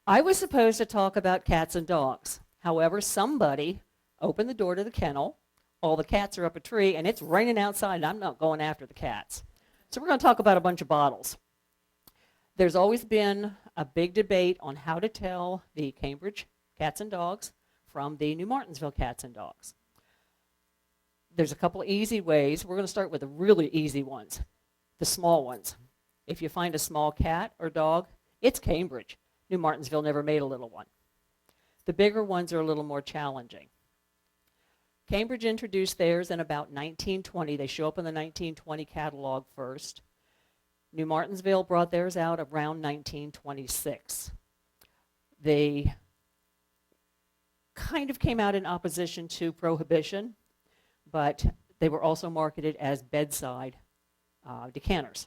I was supposed to talk about cats and dogs. However, somebody opened the door to the kennel. All the cats are up a tree, and it's raining outside, and I'm not going after the cats. So we're going to talk about a bunch of bottles. There's always been a big debate on how to tell the Cambridge cats and dogs from the New Martinsville cats and dogs. There's a couple easy ways. We're going to start with the really easy ones, the small ones. If you find a small cat or dog, it's Cambridge. New Martinsville never made a little one. The bigger ones are a little more challenging. Cambridge introduced theirs in about 1920. They show up in the 1920 catalog first. New Martinsville brought theirs out around 1926. They kind of came out in opposition to prohibition, but they were also marketed as bedside decanters.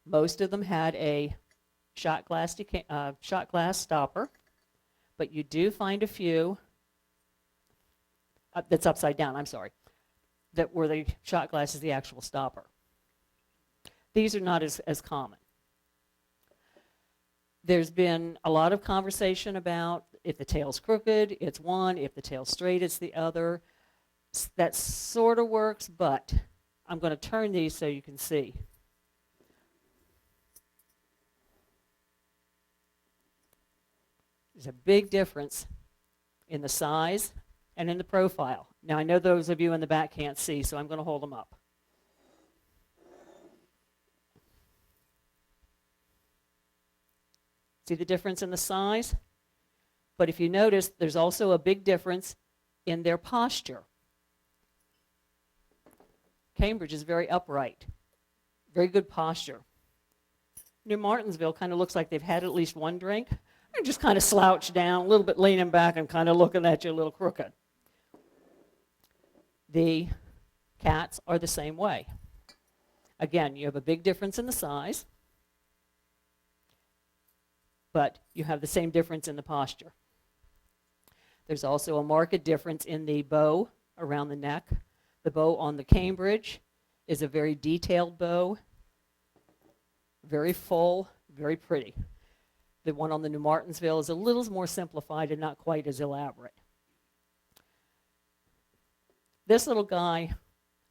Most of them had a shot glass stopper, but you do find a few that's upside down, I'm sorry, that where the shot glass is the actual stopper. These are not as common. There's been a lot of conversation about if the tail's crooked, it's one, if the tail's straight, it's the other. That sort of works, but I'm going to turn these so you can see. There's a big difference in the size and in the profile. Now, I know those of you in the back can't see, so I'm going to hold them up. See the difference in the size? But if you notice, there's also a big difference in their posture. Cambridge is very upright, very good posture. New Martinsville kind of looks like they've had at least one drink. They're just kind of slouched down, a little bit leaning back and kind of looking at you a little crooked. The cats are the same way. Again, you have a big difference in the size, but you have the same difference in the posture. There's also a marked difference in the bow around the neck. The bow on the Cambridge is a very detailed bow, very full, very pretty. The one on the New Martinsville is a little more simplified and not quite as elaborate. This little guy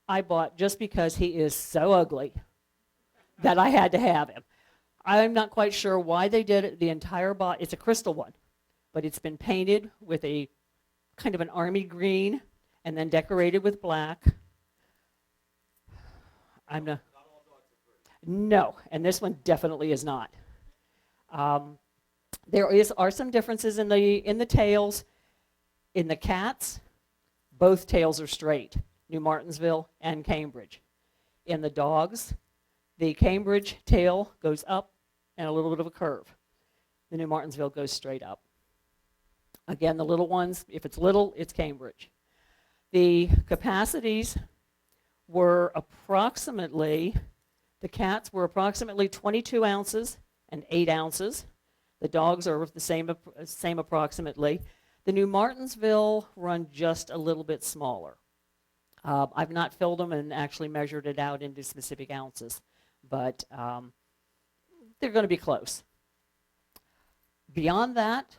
I bought just because he is so ugly that I had to have him. I'm not quite sure why they did it. The entire body, it's a crystal one, but it's been painted with a kind of an army green and then decorated with black. No, and this one definitely is not. Are some differences in the tails. In the cats, both tails are straight, New Martinsville and Cambridge. In the dogs, the Cambridge tail goes up and a little bit of a curve. The New Martinsville goes straight up. Again, the little ones, if it's little, it's Cambridge. The capacities were approximately, the cats were approximately 22 ounces and 8 ounces. The dogs are the same approximately. The New Martinsville run just a little bit smaller. I've not filled them and actually measured it out into specific ounces, but they're going to be close. Beyond that,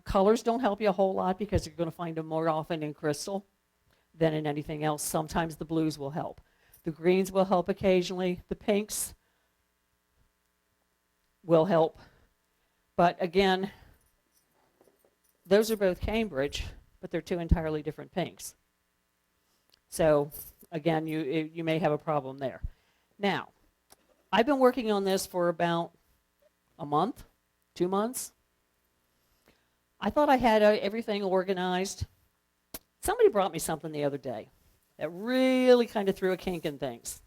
colors don't help you a whole lot because you're going to find them more often in crystal than in anything else. Sometimes the blues will help. The greens will help occasionally. The pinks will help. But again, those are both Cambridge, but they're two entirely different pinks. So again, you may have a problem there. Now, I've been working on this for about a month, 2 months. I thought I had everything organized. Somebody brought me something the other day that really kind of threw a kink in things.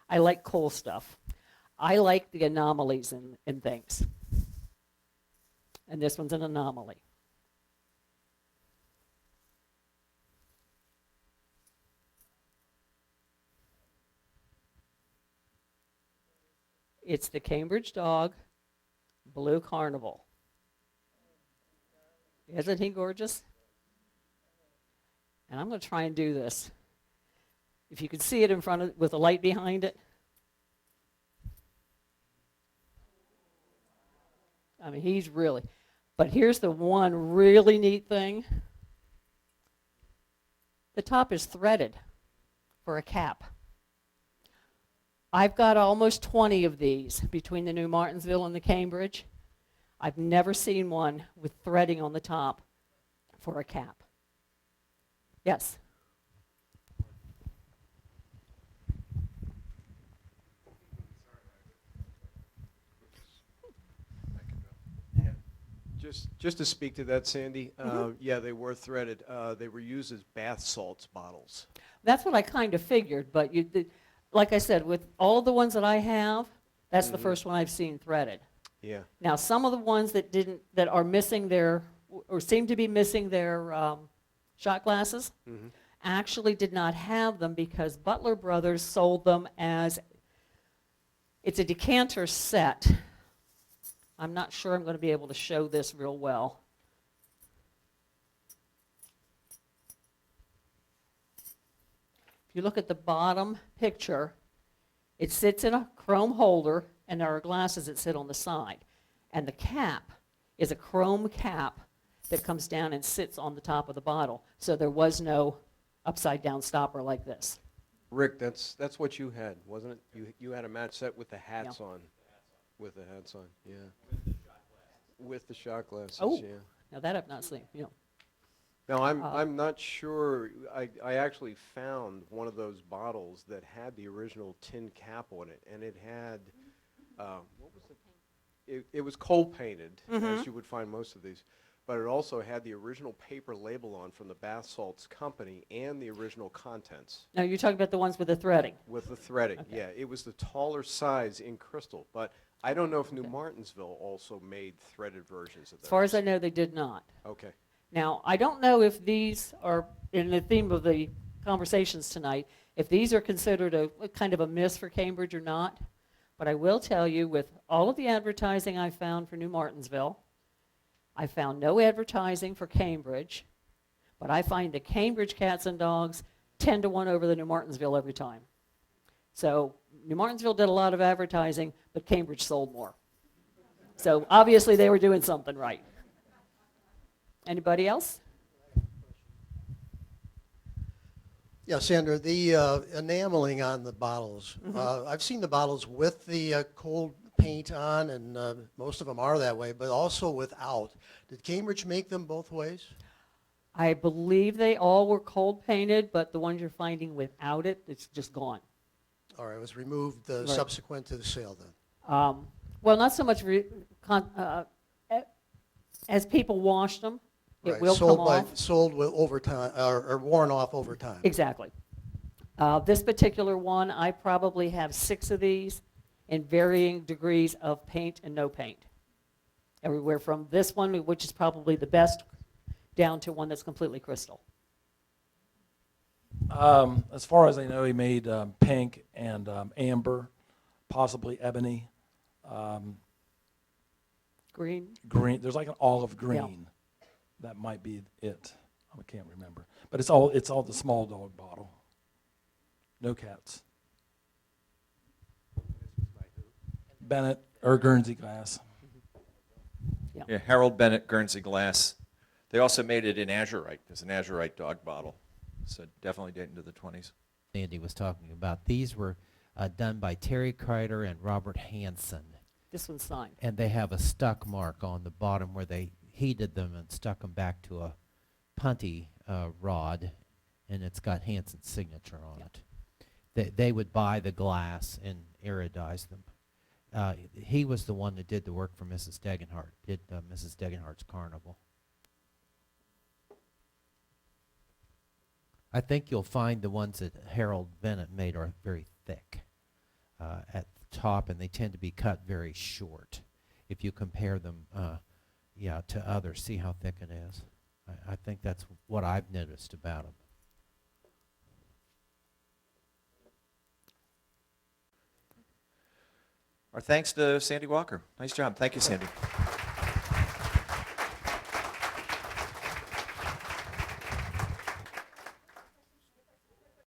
I like cool stuff. I like the anomalies in things. And this one's an anomaly. It's the Cambridge Dog Blue Carnival. Isn't he gorgeous? And I'm going to try and do this. If you can see it in front of, with a light behind it. I mean, he's really, but here's the one really neat thing. The top is threaded for a cap. I've got almost 20 of these between the New Martinsville and the Cambridge. I've never seen one with threading on the top for a cap. Yes? Just to speak to that, Sandy, yeah, they were threaded. They were used as bath salts bottles. That's what I kind of figured, but like I said, with all the ones that I have, that's the first one I've seen threaded. Yeah. Now, some of the ones that are missing their, or seem to be missing their shot glasses, actually did not have them because Butler Brothers sold them as, it's a decanter set. I'm not sure I'm going to be able to show this real well. If you look at the bottom picture, it sits in a chrome holder, and there are glasses that sit on the side. And the cap is a chrome cap that comes down and sits on the top of the bottle. So there was no upside-down stopper like this. Rick, that's what you had, wasn't it? You had a match set with the hats on. With the hats on, yeah. With the shot glasses, Oh, yeah. now that I've not seen. Now, I'm not sure. I actually found one of those bottles that had the original tin cap on it, and it had, what was it? It was cold painted, as you would find most of these, but it also had the original paper label on from the bath salts company and the original contents. Now you're talking about the ones with the threading. With the threading, Okay. yeah. It was the taller size in crystal, but I don't know if New Martinsville also made threaded versions of those. As far as I know, they did not. Okay. Now, I don't know if these are, in the theme of the conversations tonight, if these are considered a kind of a miss for Cambridge or not, but I will tell you, with all of the advertising I found for New Martinsville, I found no advertising for Cambridge, but I find the Cambridge cats and dogs 10 to 1 over the New Martinsville every time. So New Martinsville did a lot of advertising, but Cambridge sold more. So obviously they were doing something right. Anybody else? Yeah, Sandra, the enameling on the bottles. I've seen the bottles with the cold paint on, and most of them are that way, but also without. Did Cambridge make them both ways? I believe they all were cold painted, but the ones you're finding without it, it's just gone. All right, it was removed Right. subsequent to the sale then. Well, not so much as people washed them, it Right, will come off. sold with over time, or worn off over time. Exactly. This particular one, I probably have 6 of these in varying degrees of paint and no paint. Everywhere from this one, which is probably the best, down to one that's completely crystal. As far as I know, he made pink and amber, possibly ebony, Green. green. There's like an olive green. That might be it. I can't remember. But it's all the small dog bottle. No cats. Bennett or Guernsey glass. Yeah, Harold Bennett, Guernsey glass. They also made it in azurite. There's an azurite dog bottle. So definitely dating to the 20s. Andy was talking about. These were done by Terry Kreider and Robert Hansen. This one's signed. And they have a stuck mark on the bottom where they heated them and stuck them back to a punty rod, and it's got Hansen's signature on it. They would buy the glass and iridize them. He was the one that did the work for Mrs. Degenhardt, did Mrs. Degenhardt's carnival. I think you'll find the ones that Harold Bennett made are very thick at the top, and they tend to be cut very short. If you compare them to others, see how thick it is. I think that's what I've noticed about them. Our thanks to Sandy Walker. Nice job. Thank you, Sandy.